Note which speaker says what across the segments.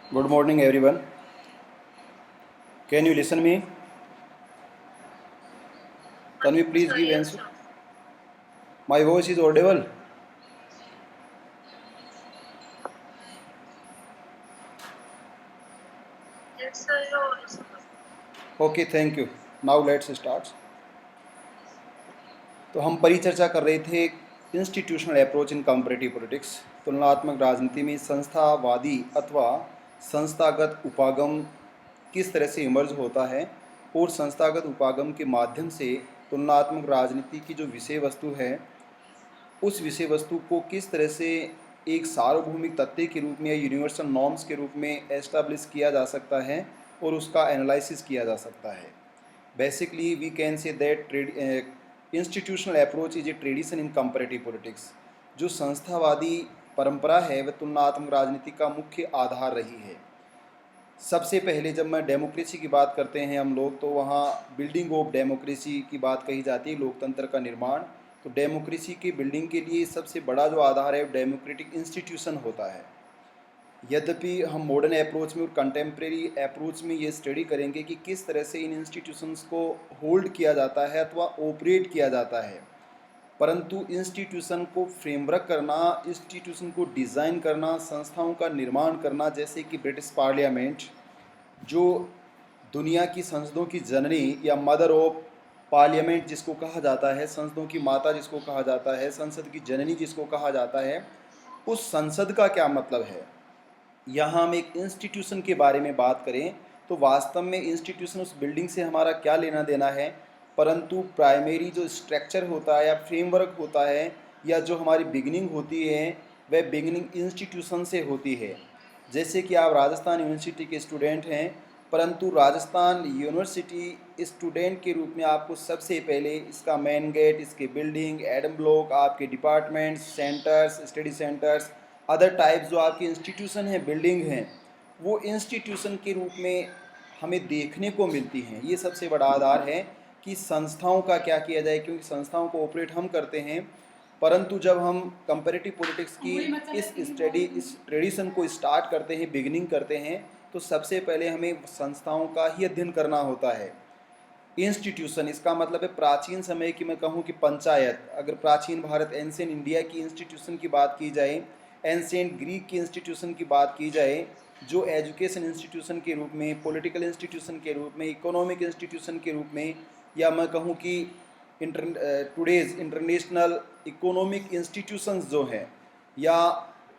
Speaker 1: Good morning, everyone. Can you listen me? Can we please
Speaker 2: So
Speaker 1: give
Speaker 2: yes,
Speaker 1: answer?
Speaker 2: sir.
Speaker 1: My voice is audible.
Speaker 2: Yes, sir. Your voice.
Speaker 1: Okay, thank you. Now let's start. तो हम परिचर्चा कर रहे थे institutional approach in comparative politics, तुलनात्मक राजनीति में संस्थावादी अथवा संस्थागत उपागम किस तरह से इमर्ज होता है और संस्थागत उपागम के माध्यम से तुलनात्मक राजनीति की जो विषय वस्तु है उस विषय वस्तु को किस तरह से एक सार्वभौमिक तथ्य के रूप में या यूनिवर्सल नॉर्म्स के रूप में एस्टैब्लिश किया जा सकता है और उसका एनालिसिस किया जा सकता है. Basically we can say that institutional approach is a tradition in comparative politics. जो संस्थावादी परंपरा है वह तुलनात्मक राजनीति का मुख्य आधार रही है. सबसे पहले जब मैं डेमोक्रेसी की बात करते हैं हम लोग तो वहाँ बिल्डिंग ऑफ डेमोक्रेसी की बात कही जाती है, लोकतंत्र का निर्माण. तो डेमोक्रेसी की बिल्डिंग के लिए सबसे बड़ा जो आधार है डेमोक्रेटिक इंस्टीट्यूशन होता है. यद्यपि हम मॉडर्न अप्रोच में और कंटेम्प्रेरी अप्रोच में ये स्टडी करेंगे कि किस तरह से इन इंस्टीट्यूशंस को होल्ड किया जाता है अथवा ऑपरेट किया जाता है. परंतु इंस्टीट्यूशन को फ्रेमवर्क करना, इंस्टीट्यूशन को डिज़ाइन करना, संस्थाओं का निर्माण करना, जैसे कि ब्रिटिश पार्लियामेंट जो दुनिया की संसदों की जननी या मदर ऑफ पार्लियामेंट जिसको कहा जाता है, संसदों की माता जिसको कहा जाता है, संसद की जननी जिसको कहा जाता है, उस संसद का क्या मतलब है. यहाँ हम एक इंस्टीट्यूशन के बारे में बात करें तो वास्तव में इंस्टीट्यूशन उस बिल्डिंग से हमारा क्या लेना देना है, परंतु प्राइमरी जो स्ट्रक्चर होता है या फ्रेमवर्क होता है या जो हमारी बिगनिंग होती है वह बिगनिंग इंस्टीट्यूशन से होती है. जैसे कि आप राजस्थान यूनिवर्सिटी के स्टूडेंट हैं, परंतु राजस्थान यूनिवर्सिटी स्टूडेंट के रूप में आपको सबसे पहले इसका मेन गेट, इसके बिल्डिंग, एडम ब्लॉक, आपके departments, centres, study centres, other types जो आपकी इंस्टीट्यूशन हैं, बिल्डिंग हैं, वो इंस्टीट्यूशन के रूप में हमें देखने को मिलती हैं. ये सबसे बड़ा आधार है कि संस्थाओं का क्या किया जाए, क्योंकि संस्थाओं को ऑपरेट हम करते हैं. परंतु जब हम कंपैरेटिव पॉलिटिक्स की इस स्टडी, इस ट्रेडिशन को स्टार्ट करते हैं, बिगिनिंग करते हैं, तो सबसे पहले हमें संस्थाओं का ही अध्ययन करना होता है. इंस्टीट्यूशन इसका मतलब है प्राचीन समय की, मैं कहूँ कि पंचायत. अगर प्राचीन भारत एंशिएंट इंडिया की इंस्टीट्यूशन की बात की जाए, एंशिएंट ग्रीक की इंस्टीट्यूशन की बात की जाए, जो एजुकेशन इंस्टीट्यूशन के रूप में, पॉलिटिकल इंस्टीट्यूशन के रूप में, इकोनॉमिक इंस्टीट्यूशन के रूप में, या मैं कहूँ कि टुडेज इंटरनेशनल इकोनॉमिक इंस्टीट्यूशंस जो हैं, या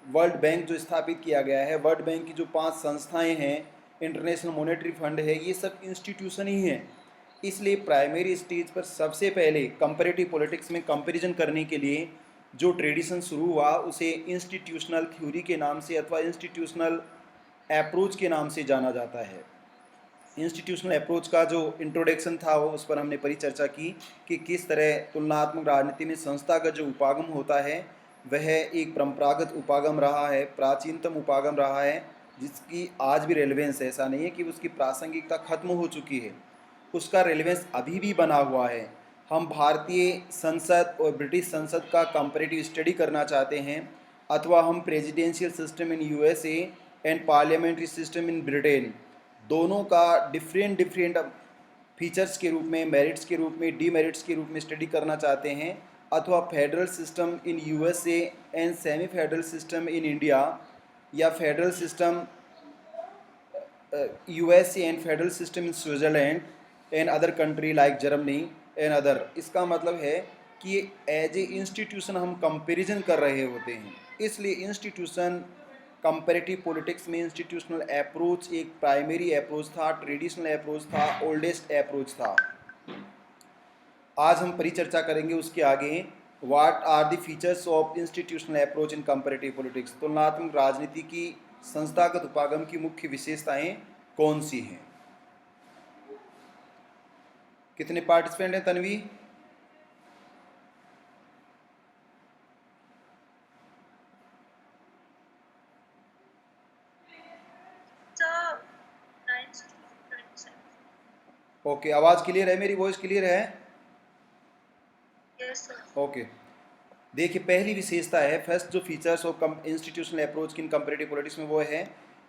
Speaker 1: वर्ल्ड बैंक जो स्थापित किया गया है, वर्ल्ड बैंक की जो 5 संस्थाएं हैं, इंटरनेशनल मॉनेटरी फंड है, ये सब इंस्टीट्यूशन ही हैं. इसलिए प्राइमरी स्टेज पर सबसे पहले कंपैरेटिव पॉलिटिक्स में कंपैरिजन करने के लिए जो ट्रेडिशन शुरू हुआ उसे इंस्टीट्यूशनल थ्योरी के नाम से अथवा इंस्टीट्यूशनल अप्रोच के नाम से जाना जाता है. इंस्टीट्यूशनल अप्रोच का जो इंट्रोडक्शन था वो उस पर हमने परिचर्चा की कि किस तरह तुलनात्मक राजनीति में संस्थागत जो उपागम होता है वह एक परंपरागत उपागम रहा है, प्राचीनतम उपागम रहा है, जिसकी आज भी रेलेवेंस है. ऐसा नहीं है कि उसकी प्रासंगिकता खत्म हो चुकी है, उसका रेलेवेंस अभी भी बना हुआ है. हम भारतीय संसद और ब्रिटिश संसद का कंपैरेटिव स्टडी करना चाहते हैं, अथवा हम presidential system in USA and parliamentary system in Britain, दोनों का डिफरेंट डिफरेंट फीचर्स के रूप में, मेरिट्स के रूप में, डीमेरिट्स के रूप में स्टडी करना चाहते हैं, अथवा federal system in USA and semi federal system in India, या federal system USA and federal system in Switzerland and other country like Germany and other. इसका मतलब है कि एज ए इंस्टीट्यूशन हम कंपैरिजन कर रहे होते हैं. इसलिए इंस्टीट्यूशन कंपैरेटिव पॉलिटिक्स में इंस्टीट्यूशनल अप्रोच एक प्राइमरी अप्रोच था, ट्रेडिशनल अप्रोच था, ओल्डेस्ट अप्रोच था. आज हम परिचर्चा करेंगे उसके आगे what are the features of institutional approach in comparative politics. तुलनात्मक राजनीति की संस्थागत उपागम की मुख्य विशेषताएं कौन सी हैं. कितने पार्टिसिपेंट हैं तन्वी?
Speaker 2: Sir, 9 to 27.
Speaker 1: ओके, आवाज़ क्लियर है, मेरी वॉइस क्लियर है?
Speaker 2: Yes, sir.
Speaker 1: ओके. देखिए पहली विशेषता है, फर्स्ट जो फीचर्स ऑफ इंस्टीट्यूशनल अप्रोच की इन कंपैरेटिव पॉलिटिक्स में वो है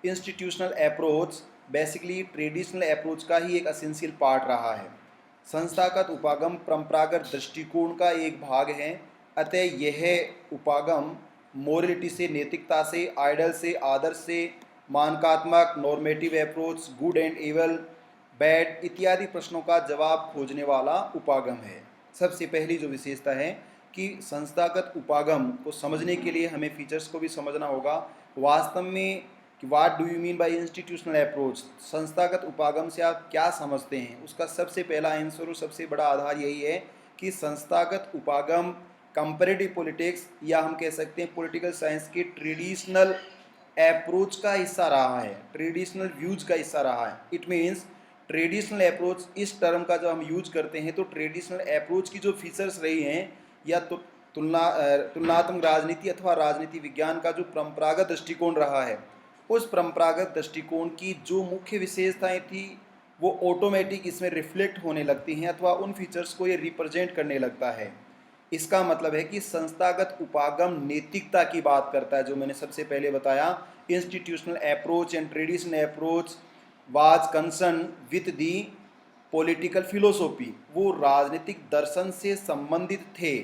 Speaker 1: institutional approach basically traditional approach का ही एक असेंशियल पार्ट रहा है। संस्थागत उपागम परंपरागत दृष्टिकोण का एक भाग है, अतः यह उपागम मोरलिटी से, नैतिकता से, आइडल से, आदर्श से, मानकात्मक normative approach, good and evil, bad इत्यादि प्रश्नों का जवाब खोजने वाला उपागम है। सबसे पहली जो विशेषता है कि संस्थागत उपागम को समझने के लिए हमें फीचर्स को भी समझना होगा। वास्तव में कि what do you mean by institutional approach, संस्थागत उपागम से आप क्या समझते हैं, उसका सबसे पहला आंसर और सबसे बड़ा आधार यही है कि संस्थागत उपागम कंपैरेटिव पॉलिटिक्स या हम कह सकते हैं पॉलिटिकल साइंस के ट्रेडिशनल अप्रोच का हिस्सा रहा है, ट्रेडिशनल व्यूज का हिस्सा रहा है। इट मीन्स ट्रेडिशनल अप्रोच इस टर्म का जब हम यूज करते हैं तो ट्रेडिशनल अप्रोच की जो फीचर्स रही हैं या तो तुलनात्मक राजनीति अथवा राजनीति विज्ञान का जो परंपरागत दृष्टिकोण रहा है, उस परंपरागत दृष्टिकोण की जो मुख्य विशेषताएं थी वो ऑटोमेटिक इसमें रिफ्लेक्ट होने लगती हैं अथवा उन फीचर्स को ये रिप्रेजेंट करने लगता है। इसका मतलब है कि संस्थागत उपागम नैतिकता की बात करता है, जो मैंने सबसे पहले बताया। Institutional approach and traditional approach was concern with the political philosophy, वो राजनीतिक दर्शन से संबंधित थे।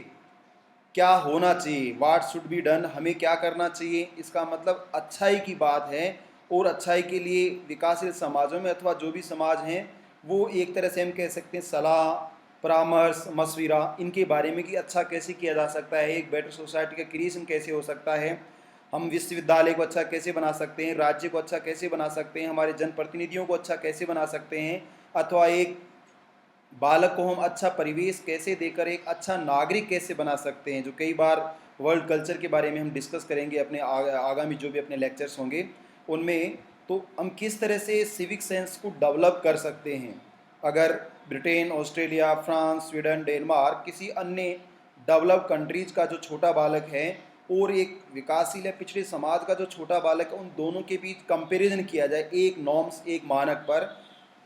Speaker 1: क्या होना चाहिए, व्हाट शुड बी डन, हमें क्या करना चाहिए, इसका मतलब अच्छाई की बात है। और अच्छाई के लिए विकासशील समाजों में अथवा जो भी समाज हैं वो एक तरह से हम कह सकते हैं सलाह, परामर्श, मशविरा इनके बारे में कि अच्छा कैसे किया जा सकता है, एक बेटर सोसाइटी का क्रिएशन कैसे हो सकता है, हम विश्वविद्यालय को अच्छा कैसे बना सकते हैं, राज्य को अच्छा कैसे बना सकते हैं, हमारे जनप्रतिनिधियों को अच्छा कैसे बना सकते हैं, अथवा एक बालक को हम अच्छा परिवेश कैसे देकर एक अच्छा नागरिक कैसे बना सकते हैं, जो कई बार वर्ल्ड कल्चर के बारे में हम डिस्कस करेंगे अपने आगामी जो भी अपने लेक्चर्स होंगे उनमें। तो हम किस तरह से सिविक सेंस को डेवलप कर सकते हैं। अगर Britain, Australia, France, Sweden, Denmark किसी अन्य डेवलप कंट्रीज का जो छोटा बालक है और एक विकासशील या पिछड़े समाज का जो छोटा बालक है, उन दोनों के बीच कंपैरिजन किया जाए एक नॉर्म्स, एक मानक पर,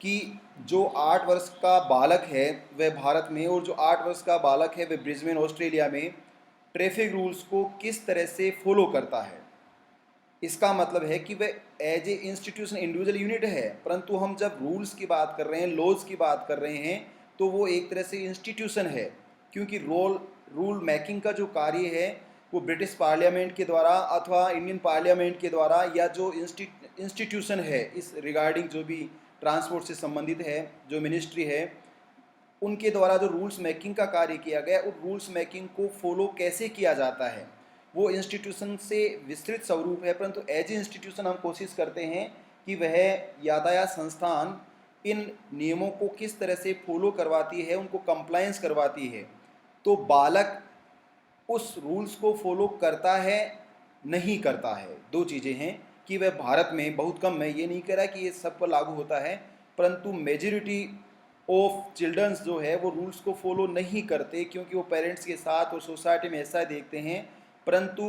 Speaker 1: कि जो 8 वर्ष का बालक है वह भारत में और जो 8 वर्ष का बालक है वह ब्रिस्बेन ऑस्ट्रेलिया में ट्रैफिक रूल्स को किस तरह से फॉलो करता है। इसका मतलब है कि वह as a institution individual unit है, परंतु हम जब रूल्स की बात कर रहे हैं, लॉज की बात कर रहे हैं, तो वो एक तरह से इंस्टीट्यूशन है, क्योंकि रूल मेकिंग का जो कार्य है वो ब्रिटिश पार्लियामेंट के द्वारा अथवा इंडियन पार्लियामेंट के द्वारा या जो इंस्टीट्यूशन है इस रिगार्डिंग जो भी ट्रांसपोर्ट से संबंधित है, जो मिनिस्ट्री है, उनके द्वारा जो रूल्स मेकिंग का कार्य किया गया, उस रूल्स मेकिंग को फॉलो कैसे किया जाता है वो इंस्टीट्यूशन से विस्तृत स्वरूप है। परंतु एज ए इंस्टीट्यूशन हम कोशिश करते हैं कि वह यातायात संस्थान इन नियमों को किस तरह से फॉलो करवाती है, उनको कंप्लायंस करवाती है। तो बालक उस रूल्स को फॉलो करता है, नहीं करता है, दो चीज़ें हैं कि वह भारत में बहुत कम, मैं ये नहीं कह रहा कि ये सब पर लागू होता है, परंतु मेजॉरिटी ऑफ चिल्ड्रंस जो है वो रूल्स को फॉलो नहीं करते क्योंकि वो पेरेंट्स के साथ और सोसाइटी में ऐसा देखते हैं। परंतु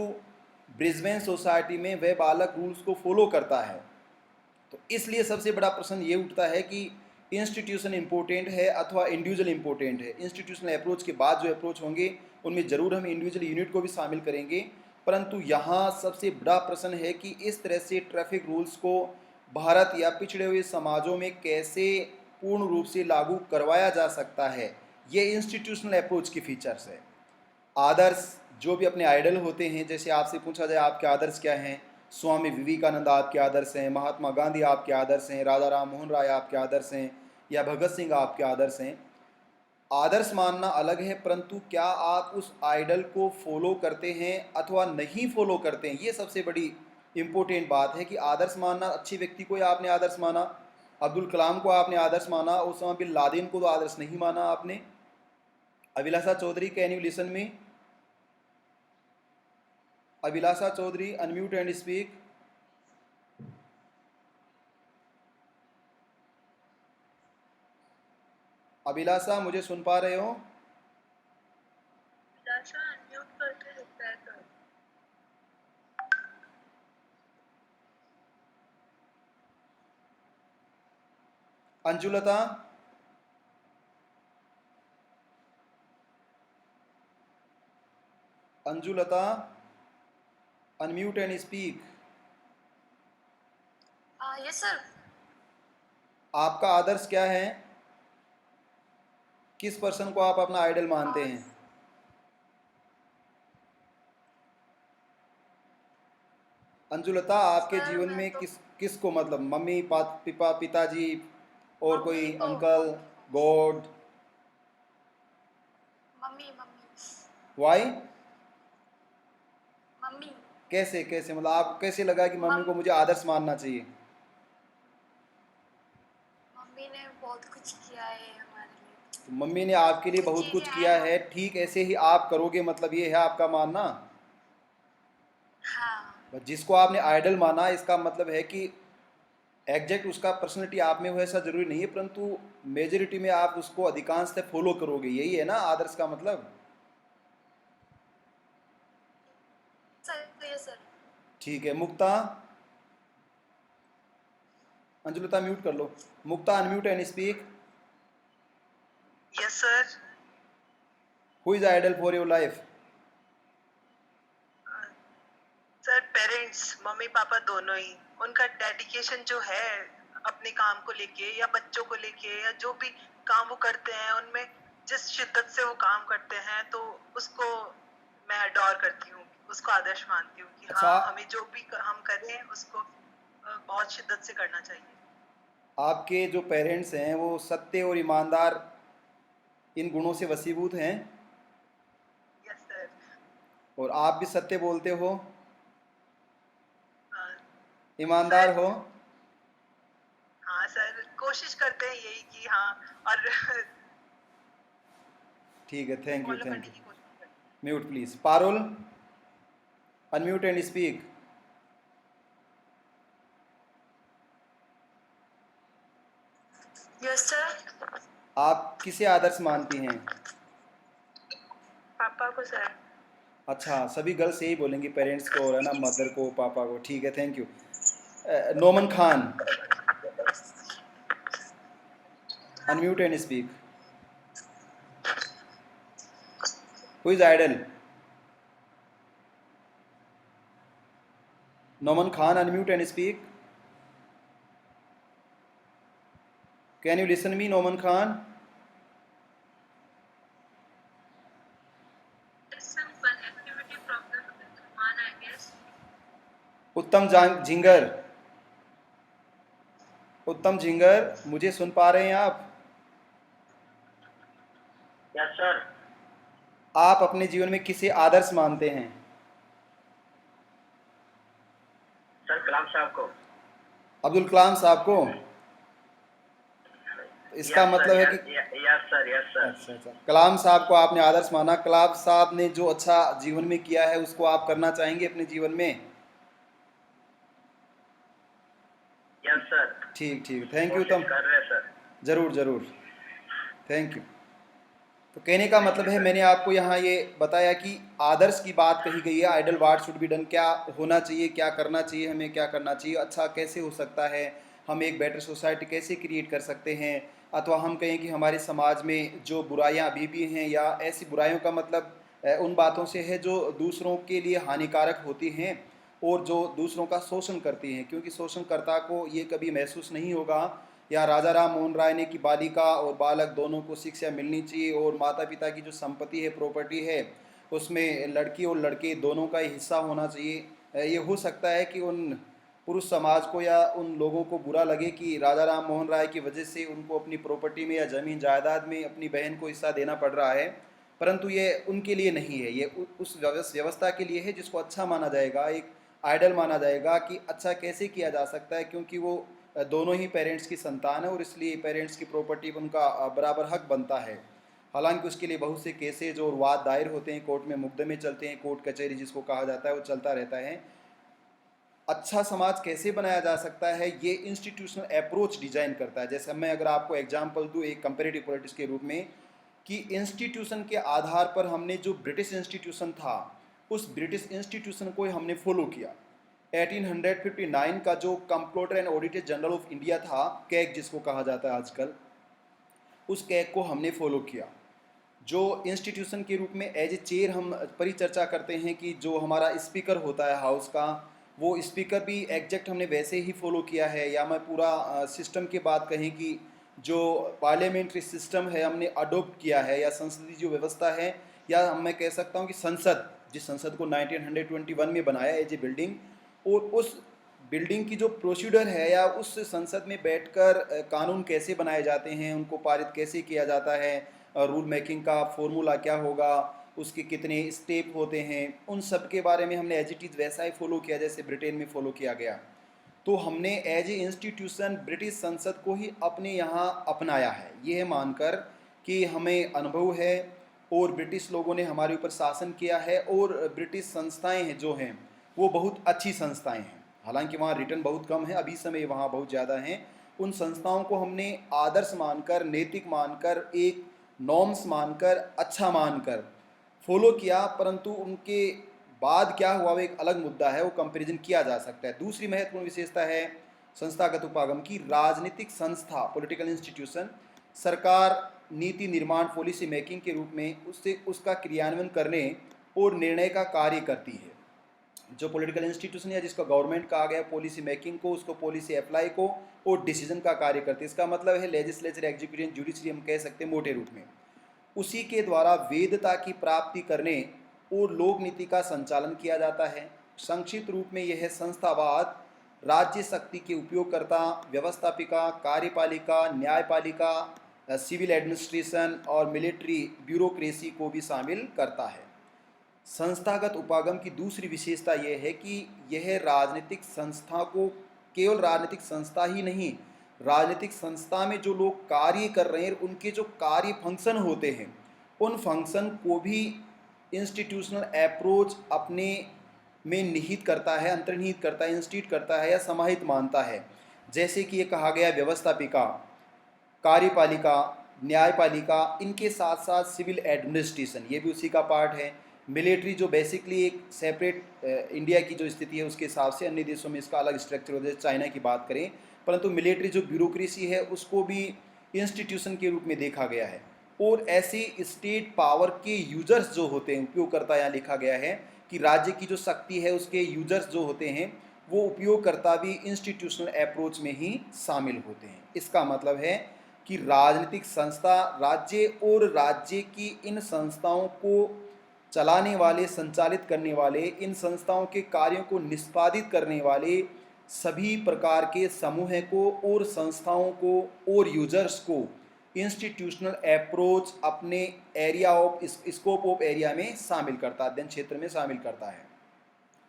Speaker 1: ब्रिस्बेन सोसाइटी में वह बालक रूल्स को फॉलो करता है। तो इसलिए सबसे बड़ा प्रश्न ये उठता है कि इंस्टीट्यूशन इम्पोर्टेंट है अथवा इंडिविजुअल इम्पोर्टेंट है। इंस्टीट्यूशनल अप्रोच के बाद जो अप्रोच होंगे उनमें ज़रूर हम इंडिविजुअल यूनिट को भी शामिल करेंगे, परंतु यहाँ सबसे बड़ा प्रश्न है कि इस तरह से ट्रैफिक रूल्स को भारत या पिछड़े हुए समाजों में कैसे पूर्ण रूप से लागू करवाया जा सकता है, ये इंस्टीट्यूशनल अप्रोच की फीचर्स है। आदर्श, जो भी अपने आइडल होते हैं, जैसे आपसे पूछा जाए आपके आदर्श क्या हैं, स्वामी विवेकानंद आपके आदर्श हैं, महात्मा गांधी आपके आदर्श हैं, राजा राम मोहन राय आपके आदर्श हैं, या भगत सिंह आपके आदर्श हैं। आदर्श मानना अलग है, परंतु क्या आप उस आइडल को फॉलो करते हैं अथवा नहीं फॉलो करते हैं, ये सबसे बड़ी इम्पोर्टेंट बात है। कि आदर्श मानना, अच्छे व्यक्ति को आपने आदर्श माना, अब्दुल कलाम को आपने आदर्श माना, उसामा बिन लादेन को तो आदर्श नहीं माना आपने। अभिलाषा चौधरी, कैन यू लिसन में? अभिलाषा चौधरी, अनम्यूट एंड स्पीक। अभिलाषा, मुझे सुन पा रहे हो?
Speaker 2: अभिलाषा अनम्यूट करके रिप्लाई करो।
Speaker 1: Anjulata, Anjulata, unmute and speak.
Speaker 2: Yes sir.
Speaker 1: आपका आदर्श क्या है? किस पर्सन को आप अपना आइडल मानते हैं? अंजुलता, आपके
Speaker 2: सर
Speaker 1: जीवन
Speaker 2: मैं
Speaker 1: में
Speaker 2: तो
Speaker 1: किसको, मतलब मम्मी, पापा, पिताजी, और
Speaker 2: मम्मी
Speaker 1: कोई
Speaker 2: को
Speaker 1: uncle, god?
Speaker 2: Mummy mummy
Speaker 1: why?
Speaker 2: Mummy
Speaker 1: कैसे कैसे, मतलब आपको कैसे लगा कि मम्मी
Speaker 2: मम
Speaker 1: को मुझे आदर्श मानना चाहिए?
Speaker 2: मम्मी ने बहुत कुछ किया है हमारे लिए।
Speaker 1: तो मम्मी ने आपके लिए
Speaker 2: कुछ
Speaker 1: बहुत
Speaker 2: चीजें
Speaker 1: कुछ
Speaker 2: हैं
Speaker 1: किया
Speaker 2: वो।
Speaker 1: है, ठीक ऐसे ही आप करोगे, मतलब ये है आपका मानना?
Speaker 2: हाँ।
Speaker 1: बस जिसको आपने आइडल माना, इसका मतलब है कि एग्जैक्ट उसका पर्सनैलिटी आप में हो ऐसा जरूरी नहीं है, परंतु मेजोरिटी में आप उसको अधिकांश से फॉलो करोगे, यही है ना आदर्श का मतलब?
Speaker 2: Sir yes sir.
Speaker 1: ठीक है। मुक्ता, अंजुलता म्यूट कर लो। Mukta, unmute and speak.
Speaker 3: Yes sir.
Speaker 1: Who is ideal for your life?
Speaker 3: Sir parents, mummy papa दोनों ही, उनका डेडिकेशन जो है अपने काम को लेके या बच्चों को लेके या जो भी काम वो करते हैं उनमें जिस शिद्दत से वो काम करते हैं, तो उसको मैं अडोर करती हूँ, उसको आदर्श मानती हूँ कि
Speaker 1: अच्छा,
Speaker 3: हाँ हमें जो भी हम करें उसको बहुत शिद्दत से करना चाहिए।
Speaker 1: आपके जो पेरेंट्स हैं वो सत्य और ईमानदार इन गुणों से वसीभूत हैं?
Speaker 3: Yes sir.
Speaker 1: और आप भी सत्य बोलते हो, ईमानदार
Speaker 3: सर
Speaker 1: हो?
Speaker 3: हाँ सर, कोशिश करते हैं यही कि हाँ, और
Speaker 1: ठीक है, थैंक यू
Speaker 3: फॉलो
Speaker 1: थैंक
Speaker 3: करने
Speaker 1: यू।
Speaker 3: की कोशिश करते हैं।
Speaker 1: Mute please. Parul, unmute and speak.
Speaker 2: Yes sir.
Speaker 1: आप किसे आदर्श मानती हैं?
Speaker 2: पापा को सर।
Speaker 1: अच्छा, सभी गर्ल्स यही बोलेंगी, पेरेंट्स को और है ना, मदर को, पापा को। ठीक है, thank you. Noman Khan, unmute and speak. Who is idol? Noman Khan, unmute and speak. Can you listen me, Noman Khan?
Speaker 2: some connectivity problem with one I guess.
Speaker 1: उत्तम झिंगर, उत्तम झिंगर, मुझे सुन पा रहे हैं आप?
Speaker 3: Yes sir.
Speaker 1: आप अपने जीवन में किसे आदर्श मानते हैं?
Speaker 3: सर कलाम साहब को।
Speaker 1: अब्दुल कलाम साहब को? इसका
Speaker 3: यस सर।
Speaker 1: मतलब है कि
Speaker 3: यस सर। Yes sir.
Speaker 1: अच्छा अच्छा, कलाम साहब को आपने आदर्श माना, कलाम साहब ने जो अच्छा जीवन में किया है उसको आप करना चाहेंगे अपने जीवन में?
Speaker 3: Yes sir.
Speaker 1: ठीक ठीक, थैंक यू
Speaker 3: कोशिश
Speaker 1: उत्तम।
Speaker 3: कर रहे हैं सर।
Speaker 1: ज़रूर ज़रूर, थैंक यू। तो कहने का
Speaker 3: थैंक
Speaker 1: मतलब
Speaker 3: यू
Speaker 1: है,
Speaker 3: सर।
Speaker 1: मैंने आपको यहाँ ये बताया कि आदर्श की बात कही गई है, idol what should be done, क्या होना चाहिए, क्या करना चाहिए, हमें क्या करना चाहिए, अच्छा कैसे हो सकता है, हम एक बेटर सोसाइटी कैसे क्रिएट कर सकते हैं, अथवा हम कहें कि हमारे समाज में जो बुराइयाँ अभी भी हैं, या ऐसी बुराइयों का मतलब उन बातों से है जो दूसरों के लिए हानिकारक होती हैं और जो दूसरों का शोषण करती हैं, क्योंकि शोषणकर्ता को ये कभी महसूस नहीं होगा। या राजा राम मोहन राय ने कि बालिका और बालक दोनों को शिक्षा मिलनी चाहिए, और माता पिता की जो संपत्ति है, प्रॉपर्टी है, उसमें लड़की और लड़के दोनों का ही हिस्सा होना चाहिए। ये हो सकता है कि उन पुरुष समाज को या उन लोगों को बुरा लगे कि राजा राम मोहन राय की वजह से उनको अपनी प्रॉपर्टी में या ज़मीन जायदाद में अपनी बहन को हिस्सा देना पड़ रहा है, परंतु ये उनके लिए नहीं है, ये उस व्यवस्था के लिए है जिसको अच्छा माना जाएगा, एक आइडल माना जाएगा कि अच्छा कैसे किया जा सकता है, क्योंकि वो दोनों ही पेरेंट्स की संतान है और इसलिए पेरेंट्स की प्रॉपर्टी पर उनका बराबर हक बनता है। हालांकि उसके लिए बहुत से केसेज और वाद दायर होते हैं, कोर्ट में मुकदमे चलते हैं, कोर्ट कचहरी जिसको कहा जाता है वो चलता रहता है। अच्छा समाज कैसे बनाया जा सकता है, ये इंस्टीट्यूशनल अप्रोच डिजाइन करता है। जैसे मैं अगर आपको एग्जांपल दूं एक कंपेरेटिव पॉलिटिक्स के रूप में, कि इंस्टीट्यूशन के आधार पर हमने जो ब्रिटिश इंस्टीट्यूशन था, उस ब्रिटिश इंस्टीट्यूशन को हमने फॉलो किया। 1859 का जो comptroller and auditor general of India था, कैग जिसको कहा जाता है आजकल, उस कैग को हमने फॉलो किया। जो इंस्टीट्यूशन के रूप में एज ए चेयर हम परिचर्चा करते हैं कि जो हमारा स्पीकर होता है हाउस का, वो स्पीकर भी एग्जैक्ट हमने वैसे ही फॉलो किया है, या मैं पूरा सिस्टम की बात कहें कि जो पार्लियामेंट्री सिस्टम है हमने अडोप्ट किया है, या संसदीय जो व्यवस्था है, या मैं कह सकता हूँ कि संसद, जिस संसद को 1921 में बनाया एज ए बिल्डिंग, और उस बिल्डिंग की जो प्रोसीडर है, या उस संसद में बैठकर कानून कैसे बनाए जाते हैं, उनको पारित कैसे किया जाता है, रूल मेकिंग का फॉर्मूला क्या होगा, उसके कितने स्टेप होते हैं, उन सब के बारे में हमने एज इट इज़ वैसा ही फॉलो किया जैसे ब्रिटेन में फॉलो किया गया। तो हमने एज ए इंस्टीट्यूशन ब्रिटिश संसद को ही अपने यहाँ अपनाया है, ये मानकर कि हमें अनुभव है और ब्रिटिश लोगों ने हमारे ऊपर शासन किया है, और ब्रिटिश संस्थाएं हैं जो हैं वो बहुत अच्छी संस्थाएं हैं। हालांकि वहाँ रिटर्न बहुत कम है, अभी समय वहाँ बहुत ज़्यादा हैं। उन संस्थाओं को हमने आदर्श मानकर, नैतिक मानकर, एक नॉर्म्स मानकर, अच्छा मानकर फॉलो किया, परंतु उनके बाद क्या हुआ वो एक अलग मुद्दा है, वो कंपैरिजन किया जा सकता है। दूसरी महत्वपूर्ण विशेषता है संस्थागत उपागम की, राजनीतिक संस्था, पॉलिटिकल इंस्टीट्यूशन, सरकार नीति निर्माण, पॉलिसी मेकिंग के रूप में उससे उसका क्रियान्वयन करने और निर्णय का कार्य करती है। जो पॉलिटिकल इंस्टीट्यूशन है जिसको गवर्नमेंट कहा गया, पॉलिसी मेकिंग को, उसको पॉलिसी अप्लाई को और डिसीजन का कार्य करती है। इसका मतलब है लेजिस्लेचर, एग्जीक्यूटिव, जुडिशरी हम कह सकते हैं मोटे रूप में। उसी के द्वारा वेदता की प्राप्ति करने और लोक नीति का संचालन किया जाता है। संक्षिप्त रूप में यह संस्थावाद राज्य शक्ति के उपयोगकर्ता, व्यवस्थापिका, कार्यपालिका, न्यायपालिका, सिविल एडमिनिस्ट्रेशन और मिलिट्री ब्यूरोक्रेसी को भी शामिल करता है। संस्थागत उपागम की दूसरी विशेषता यह है कि यह राजनीतिक संस्था को, केवल राजनीतिक संस्था ही नहीं, राजनीतिक संस्था में जो लोग कार्य कर रहे हैं उनके जो कार्य फंक्शन होते हैं उन फंक्शन को भी इंस्टीट्यूशनल अप्रोच अपने में निहित करता है, अंतर्निहित करता है, इंस्टीट करता है या समाहित मानता है। जैसे कि ये कहा गया व्यवस्थापिका, कार्यपालिका, न्यायपालिका, इनके साथ साथ सिविल एडमिनिस्ट्रेशन, ये भी उसी का पार्ट है। मिलिट्री जो बेसिकली एक सेपरेट इंडिया की जो स्थिति है उसके हिसाब से अन्य देशों में इसका अलग स्ट्रक्चर होता है, चाइना की बात करें, परंतु मिलिट्री जो ब्यूरोक्रेसी है उसको भी इंस्टीट्यूशन के रूप में देखा गया है। और ऐसे स्टेट पावर के यूजर्स जो होते हैं, उपयोगकर्ता यहाँ लिखा गया है कि राज्य की जो शक्ति है उसके यूजर्स जो होते हैं वो उपयोगकर्ता भी इंस्टीट्यूशनल अप्रोच में ही शामिल होते हैं। इसका मतलब है कि राजनीतिक संस्था, राज्य और राज्य की इन संस्थाओं को चलाने वाले, संचालित करने वाले, इन संस्थाओं के कार्यों को निष्पादित करने वाले सभी प्रकार के समूह को और संस्थाओं को और यूजर्स को इंस्टीट्यूशनल अप्रोच अपने area of, scope of area में शामिल करता है, अध्ययन क्षेत्र में शामिल करता है।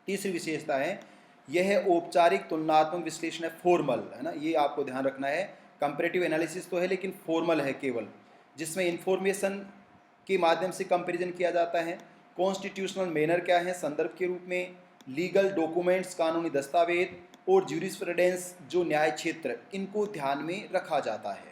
Speaker 1: तीसरी विशेषता है यह औपचारिक तुलनात्मक विश्लेषण है, फॉर्मल है ना, ये आपको ध्यान रखना है। कंपैरेटिव एनालिसिस तो है लेकिन फॉर्मल है केवल, जिसमें इंफॉर्मेशन के माध्यम से कंपैरिजन किया जाता है। कॉन्स्टिट्यूशनल मैनर क्या है, संदर्भ के रूप में। लीगल डॉक्यूमेंट्स, कानूनी दस्तावेज, और ज्यूरिस्प्रूडेंस जो न्याय क्षेत्र, इनको ध्यान में रखा जाता है।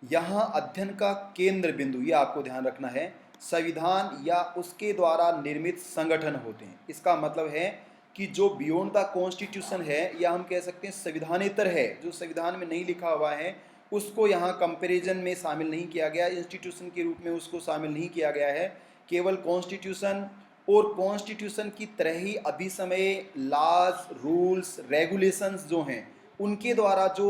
Speaker 1: यहाँ अध्ययन का केंद्र बिंदु, ये आपको ध्यान रखना है, संविधान या उसके द्वारा निर्मित संगठन होते हैं। इसका मतलब है कि जो बियॉन्ड द कॉन्स्टिट्यूशन है, या हम कह सकते हैं संविधानेतर है, जो संविधान में नहीं लिखा हुआ है, उसको यहाँ कंपैरिजन में शामिल नहीं किया गया, इंस्टीट्यूशन के रूप में उसको शामिल नहीं किया गया है। केवल कॉन्स्टिट्यूशन और कॉन्स्टिट्यूशन की तरह ही अभी समय लॉज, रूल्स, रेगुलेशंस जो हैं उनके द्वारा जो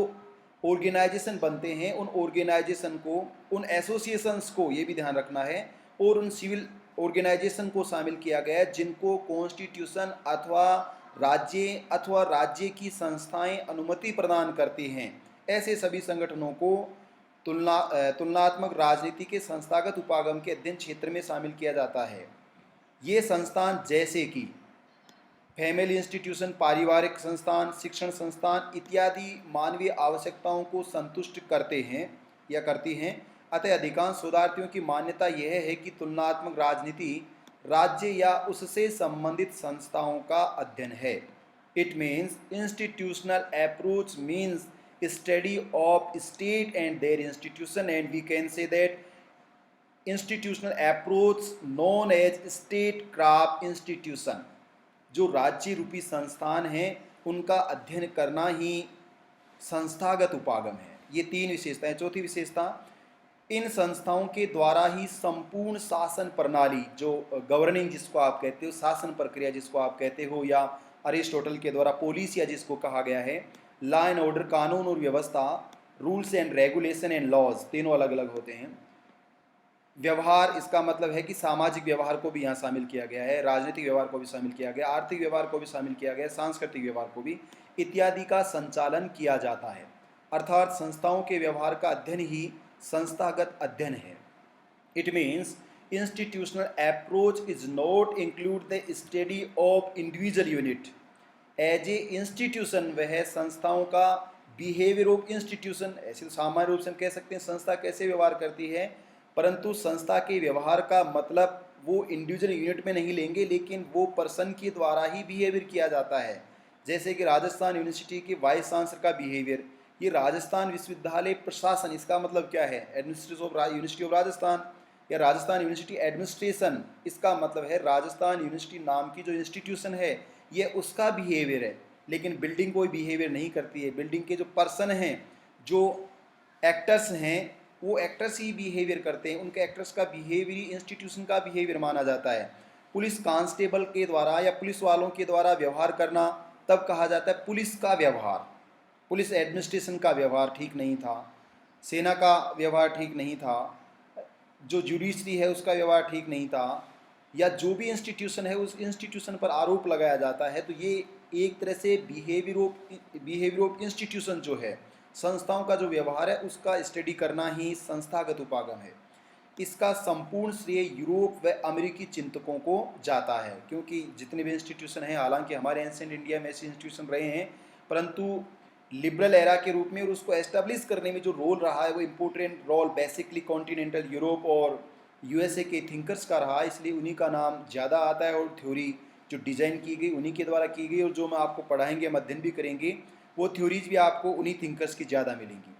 Speaker 1: ऑर्गेनाइजेशन बनते हैं, उन ऑर्गेनाइजेशन को, उन एसोसिएशंस को, ये भी ध्यान रखना है, और उन सिविल ऑर्गेनाइजेशन को शामिल किया गया है जिनको कॉन्स्टिट्यूशन अथवा राज्य की अनुमति प्रदान करती हैं। ऐसे सभी संगठनों को तुलनात्मक राजनीति के संस्थागत उपागम के अध्ययन क्षेत्र में शामिल किया जाता है। ये संस्थान जैसे कि फैमिली इंस्टीट्यूशन, पारिवारिक संस्थान, शिक्षण संस्थान इत्यादि मानवीय आवश्यकताओं को संतुष्ट करते हैं या करती हैं। अतः अधिकांश शोधार्थियों की मान्यता यह है कि तुलनात्मक राजनीति राज्य या उससे संबंधित संस्थाओं का अध्ययन है। It means institutional approach means study of state and their institution, and we can say that institutional approach known as statecraft institution, जो राज्य रूपी संस्थान हैं उनका अध्ययन करना ही संस्थागत उपागम है। ये तीन विशेषताएं। चौथी विशेषता, इन संस्थाओं के द्वारा ही संपूर्ण शासन प्रणाली, जो गवर्निंग जिसको आप कहते हो, शासन प्रक्रिया जिसको आप कहते हो, या अरिस्टोटल के द्वारा पोलिसिया जिसको कहा गया है, लॉ एंड ऑर्डर कानून और व्यवस्था, rules and regulation and laws, तीनों अलग अलग होते हैं। व्यवहार इसका मतलब है कि सामाजिक व्यवहार को भी यहाँ शामिल किया गया है, राजनीतिक व्यवहार को भी शामिल किया गया, आर्थिक व्यवहार को भी शामिल किया गया, सांस्कृतिक व्यवहार को भी, इत्यादि का संचालन किया जाता है। अर्थात संस्थाओं के व्यवहार का अध्ययन ही संस्थागत अध्ययन है। It means institutional approach is not include the study of individual unit as a institution। वह संस्थाओं का बिहेवियर ऑफ इंस्टीट्यूशन, ऐसे तो सामान्य रूप से हम कह सकते हैं संस्था कैसे व्यवहार करती है, परंतु संस्था के व्यवहार का मतलब वो इंडिविजुअल यूनिट में नहीं लेंगे, लेकिन वो पर्सन के द्वारा ही बिहेवियर किया जाता है। जैसे कि राजस्थान यूनिवर्सिटी के वाइस चांसलर का बिहेवियर, ये राजस्थान विश्वविद्यालय प्रशासन, इसका मतलब क्या है, administration of university of Rajasthan या राजस्थान यूनिवर्सिटी एडमिनिस्ट्रेशन, इसका मतलब है राजस्थान यूनिवर्सिटी नाम की जो इंस्टीट्यूशन है ये उसका बिहेवियर है, लेकिन बिल्डिंग कोई बिहेवियर नहीं करती है। बिल्डिंग के जो पर्सन हैं, जो एक्टर्स हैं, वो एक्टर्स ही बिहेवियर करते हैं, उनके एक्टर्स का बिहेवियर ही इंस्टीट्यूशन का बिहेवियर माना जाता है। पुलिस कांस्टेबल के द्वारा या पुलिस वालों के द्वारा व्यवहार करना तब कहा जाता है पुलिस का व्यवहार। पुलिस एडमिनिस्ट्रेशन का व्यवहार ठीक नहीं था, सेना का व्यवहार ठीक नहीं था, जो जुडिशरी है उसका व्यवहार ठीक नहीं था, या जो भी इंस्टीट्यूशन है उस इंस्टीट्यूशन पर आरोप लगाया जाता है, तो ये एक तरह से बिहेवियर ऑफ इंस्टीट्यूशन जो है, संस्थाओं का जो व्यवहार है उसका स्टडी करना ही संस्थागत उपागम है। इसका संपूर्ण श्रेय यूरोप व अमेरिकी चिंतकों को जाता है, क्योंकि जितने भी इंस्टीट्यूशन हैं, हालांकि हमारे एंशिएंट इंडिया में ऐसे इंस्टीट्यूशन रहे हैं, परंतु लिबरल एरा के रूप में और उसको एस्टेब्लिश करने में जो रोल रहा है वो important role basically continental Europe और यूएसए के थिंकर्स का रहा, इसलिए उन्हीं का नाम ज़्यादा आता है। और थ्योरी जो डिज़ाइन की गई उन्हीं के द्वारा की गई, और जो मैं आपको पढ़ाएंगे, हम अध्ययन भी करेंगे, वो थ्योरीज भी आपको उन्हीं थिंकर्स की ज़्यादा मिलेंगी।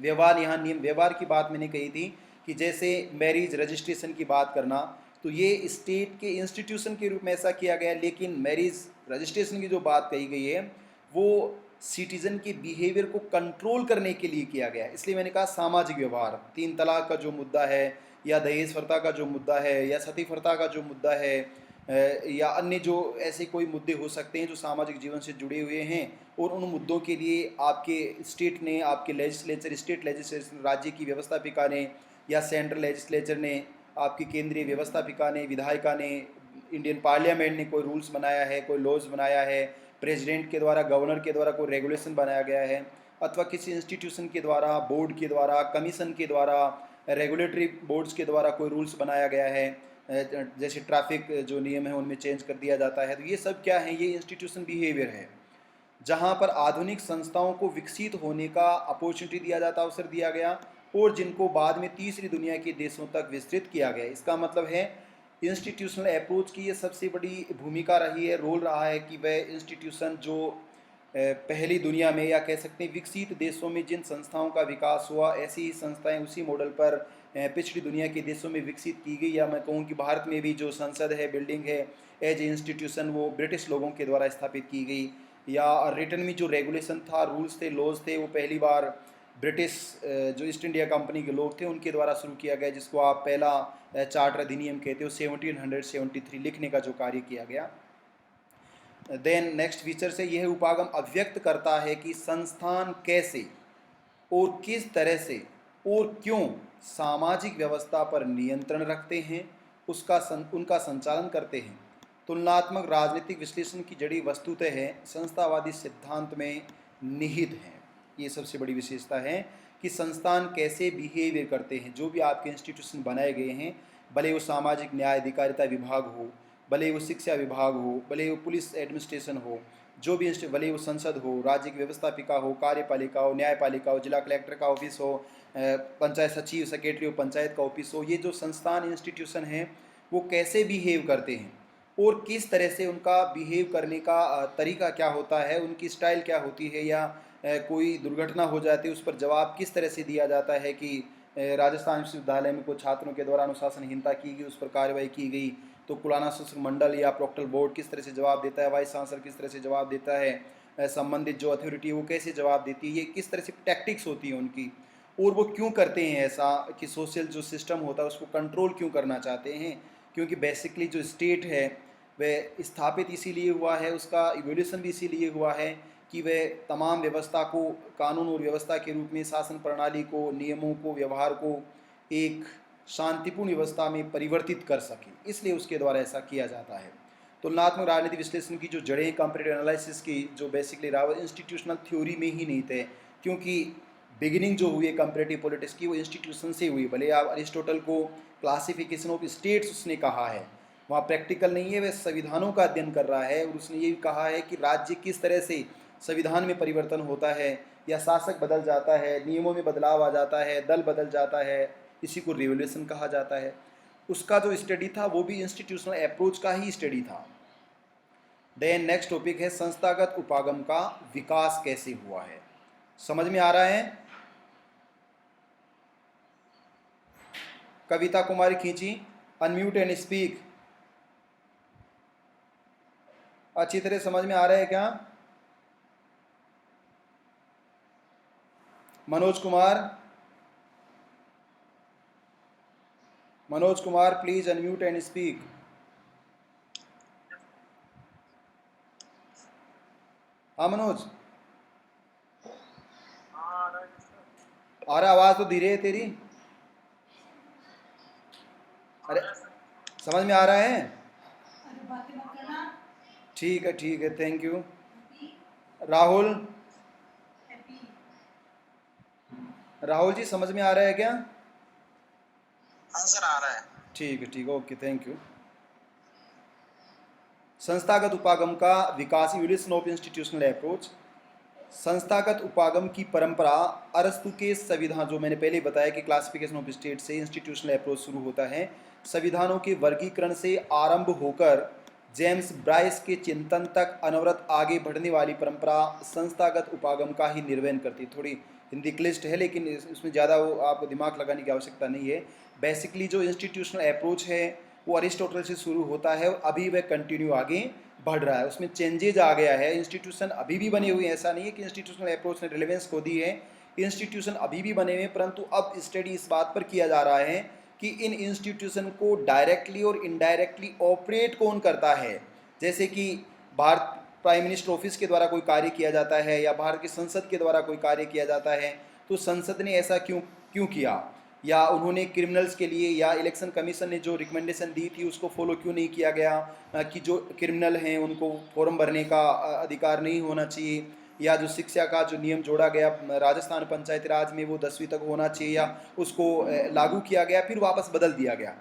Speaker 1: व्यवहार, यहाँ नियम व्यवहार की बात मैंने कही थी कि जैसे मैरिज रजिस्ट्रेशन की बात करना, तो ये स्टेट के इंस्टीट्यूशन के रूप में ऐसा किया गया, लेकिन मैरिज रजिस्ट्रेशन की जो बात कही गई है वो सिटीजन के बिहेवियर को कंट्रोल करने के लिए किया गया। इसलिए मैंने कहा सामाजिक व्यवहार, 3 तलाक का जो मुद्दा है, या दहेज प्रथा का जो मुद्दा है, या सती प्रथा का जो मुद्दा है, या अन्य जो ऐसे कोई मुद्दे हो सकते हैं जो सामाजिक जीवन से जुड़े हुए हैं, और उन मुद्दों के लिए आपके स्टेट ने, आपके लेजिस्लेचर, स्टेट लेजिस्लेचर, राज्य की व्यवस्थापिका ने, या सेंट्रल लेजिस्लेचर ने, आपकी केंद्रीय व्यवस्थापिका ने, विधायिका ने, इंडियन पार्लियामेंट ने कोई रूल्स बनाया है, कोई लॉज बनाया है, प्रेसिडेंट के द्वारा, गवर्नर के द्वारा कोई रेगुलेशन बनाया गया है, अथवा किसी इंस्टीट्यूशन के द्वारा, बोर्ड के द्वारा, कमीशन के द्वारा, रेगुलेटरी बोर्ड्स के द्वारा कोई रूल्स बनाया गया है, जैसे ट्रैफिक जो नियम है उनमें चेंज कर दिया जाता है। तो ये सब क्या है, ये इंस्टीट्यूशन बिहेवियर है, जहाँ पर आधुनिक संस्थाओं को विकसित होने का अपॉर्चुनिटी दिया जाता, अवसर दिया गया, और जिनको बाद में तीसरी दुनिया के देशों तक विस्तृत किया गया। इसका मतलब है इंस्टीट्यूशनल अप्रोच की ये सबसे बड़ी भूमिका रही है, रोल रहा है कि वह इंस्टीट्यूशन जो पहली दुनिया में, या कह सकते हैं विकसित देशों में जिन संस्थाओं का विकास हुआ, ऐसी ही संस्थाएं उसी मॉडल पर पिछड़ी दुनिया के देशों में विकसित की गई। या मैं कहूँ कि भारत में भी जो संसद है, बिल्डिंग है, एज ए इंस्टीट्यूशन, वो ब्रिटिश लोगों के द्वारा स्थापित की गई। या रिटर्न में जो रेगुलेशन था, रूल्स थे, लॉज थे, वो पहली बार ब्रिटिश जो ईस्ट इंडिया कंपनी के लोग थे उनके द्वारा शुरू किया गया, जिसको आप पहला चार्टर अधिनियम कहते हो, 1773 लिखने का जो कार्य किया गया। देन नेक्स्ट फीचर से यह उपागम अभिव्यक्त करता है कि संस्थान कैसे और किस तरह से और क्यों सामाजिक व्यवस्था पर नियंत्रण रखते हैं, उनका संचालन करते हैं। तुलनात्मक राजनीतिक विश्लेषण की जड़ी वस्तुतः है संस्थावादी सिद्धांत में निहित है। ये सबसे बड़ी विशेषता है कि संस्थान कैसे बिहेवियर करते हैं। जो भी आपके इंस्टीट्यूशन बनाए गए हैं, भले वो सामाजिक न्याय अधिकारिता विभाग हो, भले वो शिक्षा विभाग हो, भले वो पुलिस एडमिनिस्ट्रेशन हो, जो भी भले वो संसद हो, राज्य की व्यवस्थापिका हो, कार्यपालिका हो, न्यायपालिका हो, जिला कलेक्टर का ऑफिस हो, पंचायत सचिव, सेक्रेटरी हो, पंचायत का ऑफिस हो, ये जो संस्थान इंस्टीट्यूशन हैं वो कैसे बिहेव करते हैं और किस तरह से उनका बिहेव करने का तरीका क्या होता है, उनकी स्टाइल क्या होती है, या कोई दुर्घटना हो जाती है उस पर जवाब किस तरह से दिया जाता है। कि राजस्थान विश्वविद्यालय में कुछ छात्रों के द्वारा अनुशासनहीनता की गई, उस पर कार्रवाई की गई, तो कुलाना शासक मंडल या प्रोक्टर बोर्ड किस तरह से जवाब देता है, वाइस चांसलर किस तरह से जवाब देता है, संबंधित जो अथॉरिटी है वो कैसे जवाब देती है, ये किस तरह से टैक्टिक्स होती हैं उनकी, और वो क्यों करते हैं ऐसा, कि सोशल जो सिस्टम होता है उसको कंट्रोल क्यों करना चाहते हैं। क्योंकि बेसिकली जो स्टेट है वह स्थापित इसीलिए हुआ है, उसका इवोल्यूशन भी इसीलिए हुआ है कि वह तमाम व्यवस्था को कानून और व्यवस्था के रूप में शासन प्रणाली को, नियमों को, व्यवहार को एक शांतिपूर्ण व्यवस्था में परिवर्तित कर सके, इसलिए उसके द्वारा ऐसा किया जाता है। तुलनात्मक राजनीति विश्लेषण की जो जड़ें कंपैरेटिव एनालिसिस की जो बेसिकली रहा वो इंस्टीट्यूशनल थ्योरी में ही नहीं थे, क्योंकि बिगिनिंग जो हुई है कंपैरेटिव पॉलिटिक्स की वो इंस्टीट्यूशन से हुई। भले आप अरिस्टोटल को क्लासिफिकेशन ऑफ स्टेट्स उसने कहा है, वहाँ प्रैक्टिकल नहीं है, वह संविधानों का अध्ययन कर रहा है और उसने ये भी कहा है कि राज्य किस तरह से संविधान में परिवर्तन होता है या शासक बदल जाता है, नियमों में बदलाव आ जाता है, दल बदल जाता है, इसी को रिवोल्यूशन कहा जाता है। उसका जो स्टडी था वो भी इंस्टीट्यूशनल अप्रोच का ही स्टडी था। देन नेक्स्ट टॉपिक है संस्थागत उपागम का विकास कैसे हुआ है। समझ में आ रहा है? कविता कुमारी खींची, अनम्यूट एंड स्पीक। अच्छी तरह समझ में आ रहा है क्या? Manoj Kumar please unmute and speak. हाँ मनोज, आ रहा, आवाज तो धीरे है तेरी। अरे समझ में आ रहा है? ठीक है, थैंक यू। राहुल जी समझ में आ रहा है क्या?
Speaker 4: हाँ सर, आ रहा है।
Speaker 1: ठीक है, ओके, थैंक यू। संस्थागत उपागम का विकास, इवोल्यूशन ऑफ इंस्टीट्यूशनल अप्रोच। संस्थागत उपागम की परंपरा अरस्तु के संविधान, जो मैंने पहले बताया कि क्लासिफिकेशन ऑफ स्टेट से इंस्टीट्यूशनल अप्रोच शुरू होता है, संविधानों के वर्गीकरण से आरंभ होकर जेम्स ब्राइस के चिंतन तक अनवरत आगे बढ़ने वाली परंपरा संस्थागत उपागम का ही निर्वहन करती है। थोड़ी हिंदी क्लिष्ट है, लेकिन इसमें ज़्यादा वो आपको दिमाग लगाने की आवश्यकता नहीं है। बेसिकली जो इंस्टीट्यूशनल अप्रोच है वो अरिस्टोटल से शुरू होता है और अभी वह कंटिन्यू आगे बढ़ रहा है। उसमें चेंजेज आ गया है, इंस्टीट्यूशन अभी भी बने हुए हैं, ऐसा नहीं है कि इंस्टीट्यूशनल अप्रोच ने रिलेवेंस खो दी है, इंस्टीट्यूशन अभी भी बने हुए हैं, परंतु अब स्टडी इस बात पर किया जा रहा है कि इन इंस्टीट्यूशन को डायरेक्टली और इनडायरेक्टली ऑपरेट कौन करता है। जैसे कि भारत प्राइम मिनिस्टर ऑफिस के द्वारा कोई कार्य किया जाता है या भारत की संसद के द्वारा कोई कार्य किया जाता है, तो संसद ने ऐसा क्यों किया, या उन्होंने क्रिमिनल्स के लिए या इलेक्शन कमीशन ने जो रिकमेंडेशन दी थी उसको फॉलो क्यों नहीं किया गया, कि जो क्रिमिनल हैं उनको फॉर्म भरने का अधिकार नहीं होना चाहिए, या जो शिक्षा का जो नियम जोड़ा गया राजस्थान पंचायती राज में वो 10वीं तक होना चाहिए या उसको लागू किया गया फिर वापस बदल दिया गया।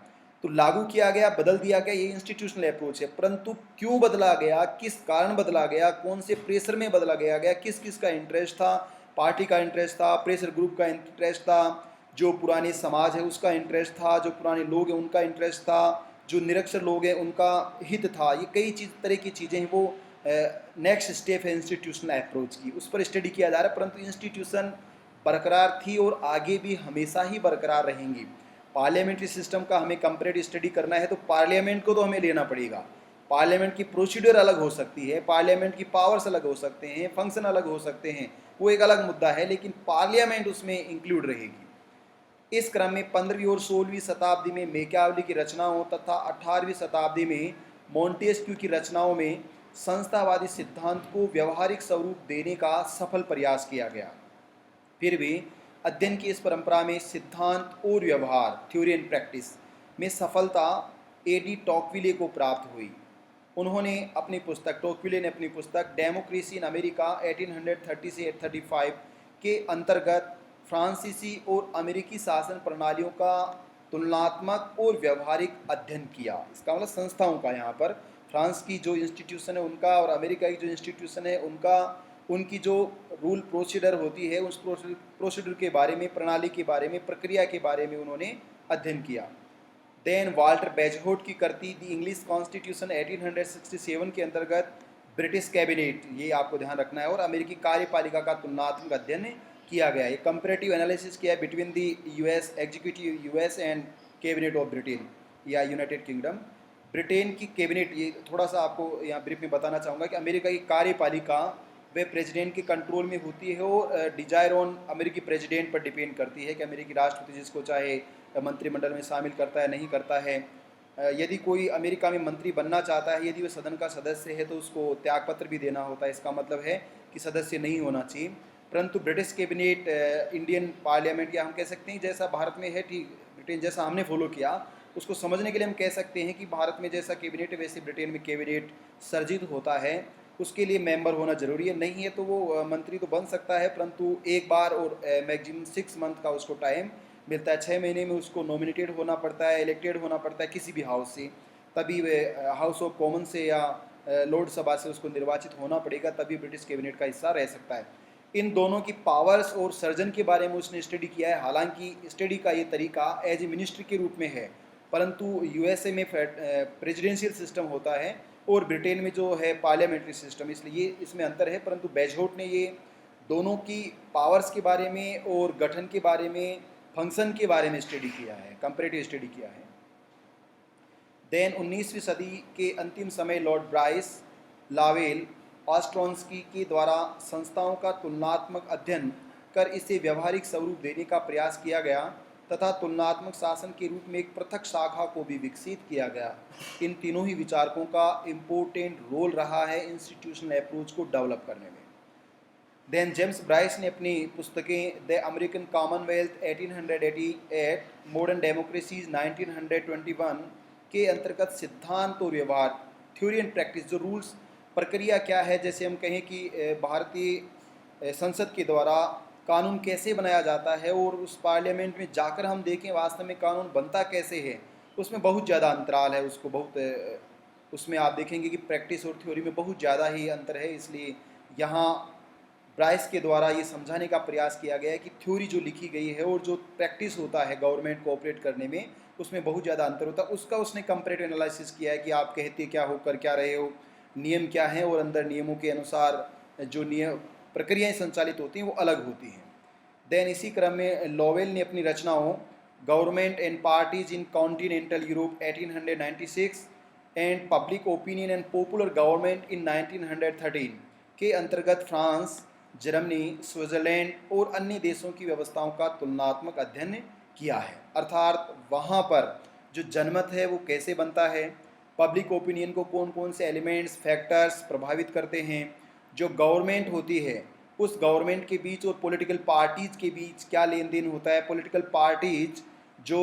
Speaker 1: तो लागू किया गया, बदल दिया गया, ये इंस्टीट्यूशनल अप्रोच है। परंतु क्यों बदला गया, किस कारण बदला गया, कौन से प्रेशर में बदला गया, किस किस का इंटरेस्ट था, पार्टी का इंटरेस्ट था, प्रेशर ग्रुप का इंटरेस्ट था, जो पुरानी समाज है उसका इंटरेस्ट था, जो पुराने लोग हैं उनका इंटरेस्ट था, जो निरक्षर लोग हैं उनका हित था, ये कई तरह की चीज़ें हैं। वो नेक्स्ट स्टेप है इंस्टीट्यूशनल अप्रोच की, उस पर स्टडी किया जा रहा है। परंतु इंस्टीट्यूशन बरकरार थी और आगे भी हमेशा ही बरकरार रहेंगी। पार्लियामेंट्री सिस्टम का हमें कंपैरेटिव स्टडी करना है तो पार्लियामेंट को तो हमें लेना पड़ेगा। पार्लियामेंट की प्रोसीड्यूर अलग हो सकती है, पार्लियामेंट की पावर्स अलग हो सकते हैं, फंक्शन अलग हो सकते हैं, वो एक अलग मुद्दा है, लेकिन पार्लियामेंट उसमें इंक्लूड रहेगी। इस क्रम में 15वीं और 16वीं शताब्दी में मैकियावेली की रचनाओं तथा 18वीं शताब्दी में मोंटेस्क्यू की रचनाओं में संस्थावादी सिद्धांत को व्यवहारिक स्वरूप देने का सफल प्रयास किया गया। फिर भी अध्ययन की इस परंपरा में सिद्धांत और व्यवहार, थ्योरी एंड प्रैक्टिस में सफलता एडी टॉकविले को प्राप्त हुई। उन्होंने टॉकविले ने अपनी पुस्तक डेमोक्रेसी इन अमेरिका 1830 से 1835 के अंतर्गत फ्रांसीसी और अमेरिकी शासन प्रणालियों का तुलनात्मक और व्यवहारिक अध्ययन किया। इसका मतलब संस्थाओं का, यहाँ पर फ्रांस की जो इंस्टीट्यूशन है उनका और अमेरिका की जो इंस्टीट्यूशन है उनका, उनकी जो रूल प्रोसीडर होती है उस प्रोसीडर के बारे में, प्रणाली के बारे में, प्रक्रिया के बारे में उन्होंने अध्ययन किया। देन वाल्टर बेजहोट की करती द इंग्लिश कॉन्स्टिट्यूशन 1867 के अंतर्गत ब्रिटिश कैबिनेट, ये आपको ध्यान रखना है, और अमेरिकी कार्यपालिका का तुलनात्मक अध्ययन किया गया है। कंपैरेटिव एनालिसिस किया है between the US executive US and cabinet of Britain या यूनाइटेड किंगडम। ब्रिटेन की कैबिनेट, ये थोड़ा सा आपको यहाँ ब्रीफ में बताना चाहूँगा कि अमेरिका की कार्यपालिका वे प्रेसिडेंट के कंट्रोल में होती है और डिजायर ऑन अमेरिकी प्रेसिडेंट पर डिपेंड करती है कि अमेरिकी राष्ट्रपति जिसको चाहे मंत्रिमंडल में शामिल करता है नहीं करता है। यदि कोई अमेरिका में मंत्री बनना चाहता है, यदि वह सदन का सदस्य है तो उसको त्यागपत्र भी देना होता है। इसका मतलब है कि सदस्य नहीं होना चाहिए। परंतु ब्रिटिश कैबिनेट, इंडियन पार्लियामेंट, या हम कह सकते हैं जैसा भारत में है, ठीक ब्रिटेन जैसा हमने फॉलो किया, उसको समझने के लिए हम कह सकते हैं कि भारत में जैसा कैबिनेट है वैसे ब्रिटेन में कैबिनेट सर्जित होता है। उसके लिए मेंबर होना जरूरी है, नहीं है तो वो मंत्री तो बन सकता है, परंतु एक बार और मैक्सिमम 6 मंथ का उसको टाइम मिलता है। 6 महीने में उसको नॉमिनेटेड होना पड़ता है, इलेक्टेड होना पड़ता है किसी भी हाउस से, तभी वे हाउस ऑफ कॉमन से या लोक सभा से उसको निर्वाचित होना पड़ेगा, तभी ब्रिटिश कैबिनेट का हिस्सा रह सकता है। इन दोनों की पावर्स और सर्जन के बारे में उसने स्टडी किया है। हालांकि स्टडी का ये तरीका एज ए मिनिस्ट्री के रूप में है, परंतु यूएसए में प्रेसिडेंशियल सिस्टम होता है और ब्रिटेन में जो है पार्लियामेंट्री सिस्टम, इसलिए ये इसमें अंतर है। परंतु बेजोट ने ये दोनों की पावर्स के बारे में और गठन के बारे में, फंक्शन के बारे में स्टडी किया है, कंपैरेटिव स्टडी किया है। देन 19वीं सदी के अंतिम समय लॉर्ड ब्राइस लावेल ऑस्ट्रोन्स्की के द्वारा संस्थाओं का तुलनात्मक अध्ययन कर इसे व्यवहारिक स्वरूप देने का प्रयास किया गया तथा तुलनात्मक शासन के रूप में एक पृथक शाखा को भी विकसित किया गया। इन तीनों ही विचारकों का इम्पोर्टेंट रोल रहा है इंस्टीट्यूशनल अप्रोच को डेवलप करने में। देन जेम्स ब्राइस ने अपनी पुस्तकें the American Commonwealth 1888, modern democracies 1921 के अंतर्गत सिद्धांत और व्यवहार, थ्योरी एंड प्रैक्टिस, जो रूल्स, प्रक्रिया क्या है, जैसे हम कहें कि भारतीय संसद के द्वारा कानून कैसे बनाया जाता है और उस पार्लियामेंट में जाकर हम देखें वास्तव में कानून बनता कैसे है, उसमें बहुत ज़्यादा अंतराल है। उसको बहुत उसमें आप देखेंगे कि प्रैक्टिस और थ्योरी में बहुत ज़्यादा ही अंतर है। इसलिए यहाँ ब्राइस के द्वारा ये समझाने का प्रयास किया गया है कि थ्योरी जो लिखी गई है और जो प्रैक्टिस होता है गवर्नमेंट को ऑपरेट करने में, उसमें बहुत ज़्यादा अंतर होता है। उसका उसने कंपैरेटिव एनालिसिस किया है कि आप कहते क्या हो, कर क्या रहे हो, नियम क्या हैं, और अंदर नियमों के अनुसार जो नियम प्रक्रियाएं संचालित होती हैं वो अलग होती हैं। देन इसी क्रम में लॉवेल ने अपनी रचनाओं government and parties in continental Europe 1896 and public opinion and popular government in 1913 के अंतर्गत फ्रांस, जर्मनी, स्विट्जरलैंड और अन्य देशों की व्यवस्थाओं का तुलनात्मक अध्ययन किया है। अर्थात वहाँ पर जो जनमत है वो कैसे बनता है, पब्लिक ओपिनियन को कौन कौन से एलिमेंट्स, फैक्टर्स प्रभावित करते हैं, जो गवर्नमेंट होती है उस गवर्नमेंट के बीच और पॉलिटिकल पार्टीज़ के बीच क्या लेन देन होता है, पॉलिटिकल पार्टीज जो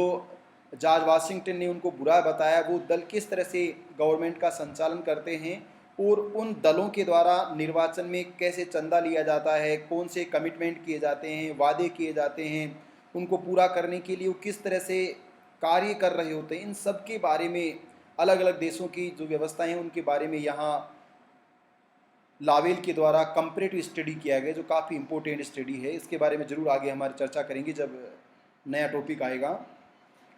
Speaker 1: जॉर्ज वाशिंगटन ने उनको बुरा बताया, वो दल किस तरह से गवर्नमेंट का संचालन करते हैं और उन दलों के द्वारा निर्वाचन में कैसे चंदा लिया जाता है, कौन से कमिटमेंट किए जाते हैं, वादे किए जाते हैं, उनको पूरा करने के लिए वो किस तरह से कार्य कर रहे होते हैं, इन सब के बारे में, अलग अलग देशों की जो व्यवस्थाएं हैं उनके बारे में यहाँ लावेल के द्वारा कंपैरेटिव स्टडी किया गया, जो काफ़ी इंपॉर्टेंट स्टडी है। इसके बारे में ज़रूर आगे हमारी चर्चा करेंगे जब नया टॉपिक आएगा।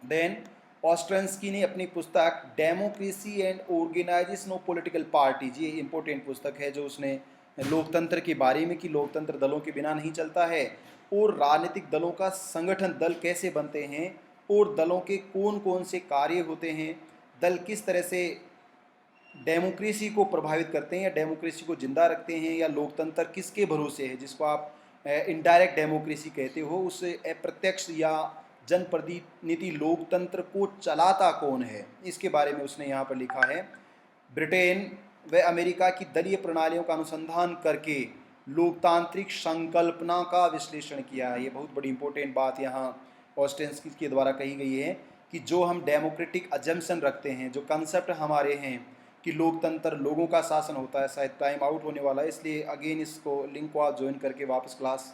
Speaker 1: देन ऑस्ट्रोन्स्की ने अपनी पुस्तक democracy and organization of political parties, ये इंपॉर्टेंट पुस्तक है जो उसने लोकतंत्र के बारे में, कि लोकतंत्र दलों के बिना नहीं चलता है और राजनीतिक दलों का संगठन, दल कैसे बनते हैं और दलों के कौन कौन से कार्य होते हैं, दल किस तरह से डेमोक्रेसी को प्रभावित करते हैं या डेमोक्रेसी को जिंदा रखते हैं, या लोकतंत्र किसके भरोसे है, जिसको आप इनडायरेक्ट डेमोक्रेसी कहते हो, उस अप्रत्यक्ष या जनप्रतिनिधि लोकतंत्र को चलाता कौन है, इसके बारे में उसने यहाँ पर लिखा है। ब्रिटेन व अमेरिका की दलीय प्रणालियों का अनुसंधान करके लोकतांत्रिक संकल्पना का विश्लेषण किया है। ये बहुत बड़ी इंपॉर्टेंट बात यहाँ ऑस्ट्रोन्स्की के द्वारा कही गई है कि जो हम डेमोक्रेटिक अजम्पशन रखते हैं, जो कंसेप्ट हमारे हैं कि लोकतंत्र लोगों का शासन होता है। शायद टाइम आउट होने वाला है, इसलिए अगेन इसको लिंक को आप ज्वाइन करके वापस क्लास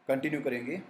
Speaker 1: कंटिन्यू करेंगे।